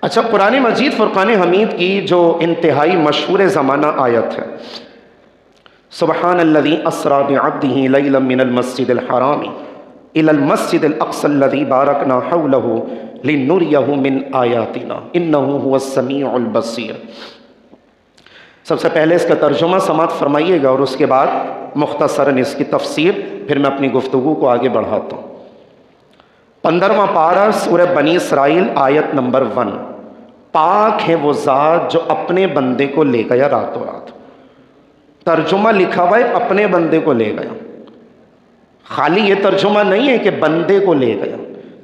اچھا، قرآن مجید فرقان حمید کی جو انتہائی مشہور زمانہ آیت ہے، سبحان الذی اسریٰ بعبدہ لیلا من المسجد الحرام الی المسجد الاقصی الذی بارکنا حولہ لنریہ من آیاتنا انہ هو السمیع البصیر۔ سب سے پہلے اس کا ترجمہ سماعت فرمائیے گا اور اس کے بعد مختصراً اس کی تفسیر، پھر میں اپنی گفتگو کو آگے بڑھاتا ہوں۔ 15واں پارہ سورہ بنی اسرائیل آیت نمبر 1۔ پاک ہے وہ ذات جو اپنے بندے کو لے گیا راتوں رات۔ ترجمہ لکھا ہوا ہے اپنے بندے کو لے گیا، خالی یہ ترجمہ نہیں ہے کہ بندے کو لے گیا،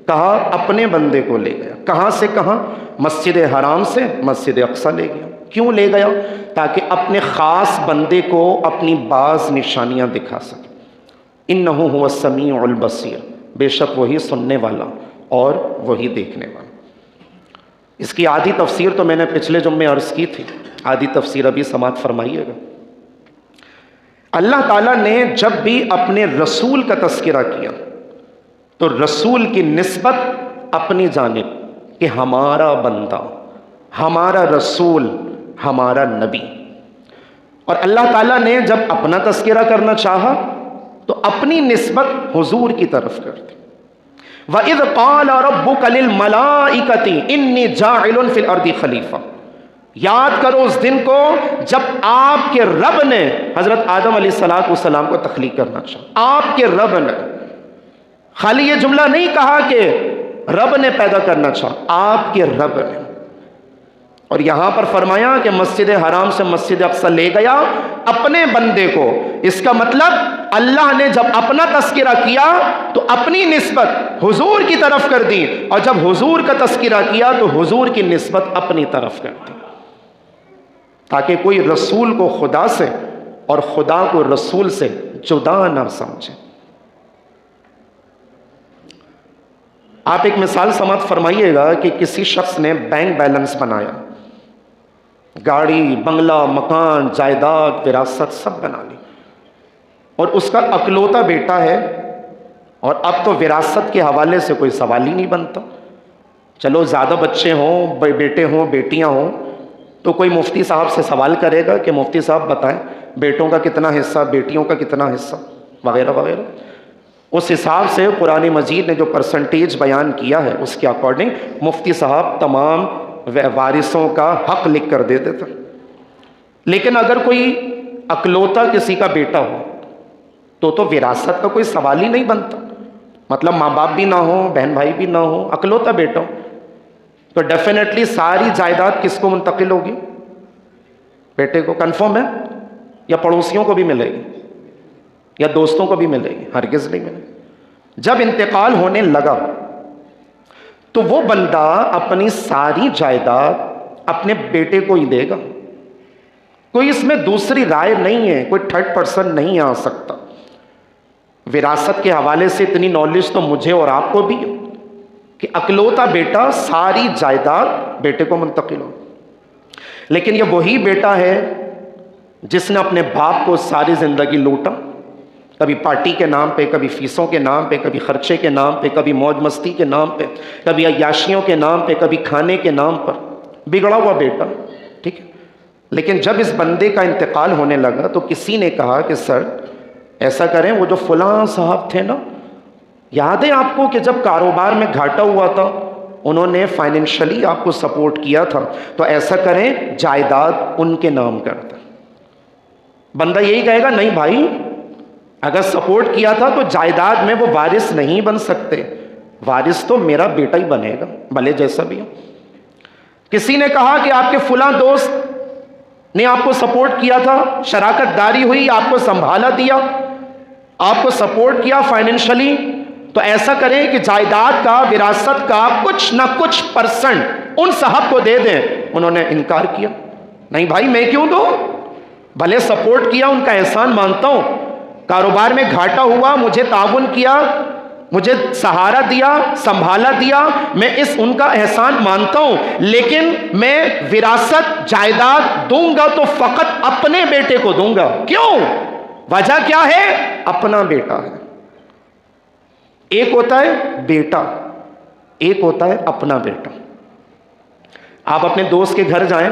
کہا اپنے بندے کو لے گیا۔ کہاں سے کہاں؟ مسجد حرام سے مسجد اقصی لے گیا۔ کیوں لے گیا؟ تاکہ اپنے خاص بندے کو اپنی بعض نشانیاں دکھا سکے۔ انہ هو السمیع البصیر، بے شک وہی سننے والا اور وہی دیکھنے والا۔ اس کی آدھی تفسیر تو میں نے پچھلے جمعے عرض کی تھی، آدھی تفسیر ابھی سماعت فرمائیے گا۔ اللہ تعالیٰ نے جب بھی اپنے رسول کا تذکرہ کیا تو رسول کی نسبت اپنی جانب کہ ہمارا بندہ، ہمارا رسول، ہمارا نبی۔ اور اللہ تعالیٰ نے جب اپنا تذکرہ کرنا چاہا تو اپنی نسبت حضور کی طرف کر دی۔ وَإِذْ قَالَ رَبُّكَ لِلْمَلَائِكَةِ إِنِّي جَاعِلٌ فِي الْأَرْضِ خَلِيفَةً۔ یاد کرو اس دن کو جب آپ کے رب نے حضرت آدم علیہ السلام کو تخلیق کرنا چاہا۔ آپ کے رب نے، خالی یہ جملہ نہیں کہا کہ رب نے پیدا کرنا چاہا، آپ کے رب نے۔ اور یہاں پر فرمایا کہ مسجد حرام سے مسجد اقصی لے گیا اپنے بندے کو۔ اس کا مطلب اللہ نے جب اپنا تذکرہ کیا تو اپنی نسبت حضور کی طرف کر دی، اور جب حضور کا تذکرہ کیا تو حضور کی نسبت اپنی طرف کر دی، تاکہ کوئی رسول کو خدا سے اور خدا کو رسول سے جدا نہ سمجھے۔ آپ ایک مثال سماعت فرمائیے گا کہ کسی شخص نے بینک بیلنس بنایا، گاڑی، بنگلہ، مکان، جائیداد، وراثت سب بنا لی، اور اس کا اکلوتا بیٹا ہے، اور اب تو وراثت کے حوالے سے کوئی سوال ہی نہیں بنتا۔ چلو زیادہ بچے ہوں، بیٹے ہوں، بیٹیاں ہوں، تو کوئی مفتی صاحب سے سوال کرے گا کہ مفتی صاحب بتائیں بیٹوں کا کتنا حصہ، بیٹیوں کا کتنا حصہ، وغیرہ وغیرہ۔ اس حساب سے قرآن مجید نے جو پرسنٹیج بیان کیا ہے اس کے اکارڈنگ مفتی صاحب تمام وارثوں کا حق لکھ کر دے دیتے۔ لیکن اگر کوئی اکلوتا کسی کا بیٹا ہو تو وراثت کا کوئی سوال ہی نہیں بنتا، مطلب ماں باپ بھی نہ ہو، بہن بھائی بھی نہ ہو، اکلوتا بیٹا ہو، تو ڈیفینیٹلی ساری جائیداد کس کو منتقل ہوگی؟ بیٹے کو۔ کنفرم ہے؟ یا پڑوسیوں کو بھی ملے گی، یا دوستوں کو بھی ملے گی؟ ہرگز نہیں ملے گی۔ جب انتقال ہونے لگا تو وہ بندہ اپنی ساری جائیداد اپنے بیٹے کو ہی دے گا، کوئی اس میں دوسری رائے نہیں ہے، کوئی تھرڈ پرسن نہیں آ سکتا۔ وراثت کے حوالے سے اتنی نالج تو مجھے اور آپ کو بھی ہے کہ اکلوتا بیٹا ساری جائیداد بیٹے کو منتقل ہو۔ لیکن یہ وہی بیٹا ہے جس نے اپنے باپ کو ساری زندگی لوٹا، کبھی پارٹی کے نام پہ، کبھی فیسوں کے نام پہ، کبھی خرچے کے نام پہ، کبھی موج مستی کے نام پہ، کبھی عیاشیوں کے نام پہ، کبھی کھانے کے نام پر۔ بگڑا ہوا بیٹا، ٹھیک ہے۔ لیکن جب اس بندے کا انتقال ہونے لگا تو کسی نے کہا کہ سر ایسا کریں، وہ جو فلاں صاحب تھے نا، یاد ہے آپ کو کہ جب کاروبار میں گھاٹا ہوا تھا انہوں نے فائنینشلی آپ کو سپورٹ کیا تھا، تو ایسا کریں جائیداد ان کے نام کر دیں۔ بندہ یہی کہے گا نہیں بھائی، اگر سپورٹ کیا تھا تو جائیداد میں وہ وارث نہیں بن سکتے، وارث تو میرا بیٹا ہی بنے گا، بھلے جیسا بھی ہو۔ کسی نے کہا کہ آپ کے فلاں دوست نے آپ کو سپورٹ کیا تھا، شراکت داری ہوئی، آپ کو سنبھالا دیا، آپ کو سپورٹ کیا فائنینشلی، تو ایسا کریں کہ جائیداد کا، وراثت کا کچھ نہ کچھ پرسنٹ ان صاحب کو دے دیں۔ انہوں نے انکار کیا، نہیں بھائی میں کیوں دوں، بھلے سپورٹ کیا، ان کا احسان مانتا ہوں، کاروبار میں گھاٹا ہوا، مجھے تعاون کیا، مجھے سہارا دیا، سنبھالا دیا، میں ان کا احسان مانتا ہوں، لیکن میں وراثت جائیداد دوں گا تو فقط اپنے بیٹے کو دوں گا۔ کیوں؟ وجہ کیا ہے؟ اپنا بیٹا ہے۔ ایک ہوتا ہے بیٹا، ایک ہوتا ہے اپنا بیٹا۔ آپ اپنے دوست کے گھر جائیں،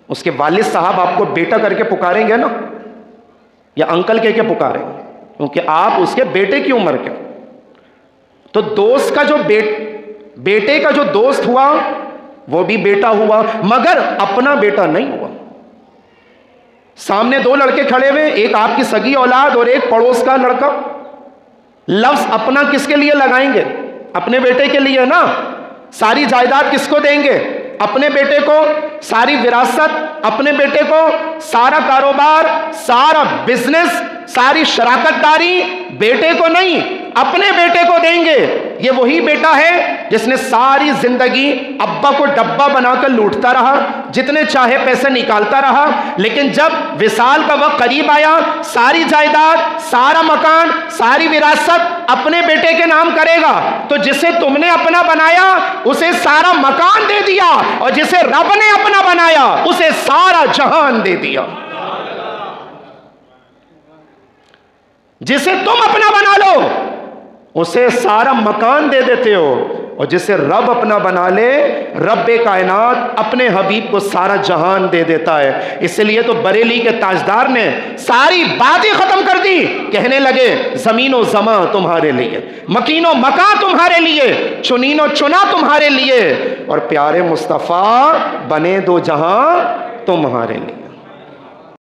اس کے والد صاحب آپ کو بیٹا کر کے پکاریں گے نا، یا انکل کہہ کے پکاریں گے، کیونکہ آپ اس کے بیٹے کی عمر کے۔ تو دوست کا جو بیٹے کا جو دوست ہوا وہ بھی بیٹا ہوا، مگر اپنا بیٹا نہیں ہوا۔ سامنے دو لڑکے کھڑے ہوئے، ایک آپ کی سگی اولاد اور ایک پڑوس کا لڑکا، لفظ اپنا کس کے لیے لگائیں گے؟ اپنے بیٹے کے لیے نا۔ ساری جائیداد کس کو دیں گے؟ اپنے بیٹے کو۔ ساری وراثت اپنے بیٹے کو، سارا کاروبار، سارا بزنس، ساری شراکت داری بیٹے کو نہیں، اپنے بیٹے کو دیں گے۔ یہ وہی بیٹا ہے جس نے ساری زندگی ابا کو ڈبہ بنا کر لوٹتا رہا، جتنے چاہے پیسے نکالتا رہا، لیکن جب وصال کا وقت قریب آیا، ساری جائیداد، سارا مکان، ساری وراثت اپنے بیٹے کے نام کرے گا۔ تو جسے تم نے اپنا بنایا اسے سارا مکان دے دیا، اور جسے رب نے اپنا بنایا اسے سارا جہان دے دیا۔ جسے تم اپنا بنا لو اسے سارا مکان دے دیتے ہو، اور جسے رب اپنا بنا لے، رب کائنات اپنے حبیب کو سارا جہان دے دیتا ہے۔ اس لیے تو بریلی کے تاجدار نے ساری باتیں ختم کر دی، کہنے لگے زمین و زمان تمہارے لیے، مکین و مکان تمہارے لیے، چنین و چنا تمہارے لیے، اور پیارے مصطفیٰ بنے دو جہاں تمہارے لیے۔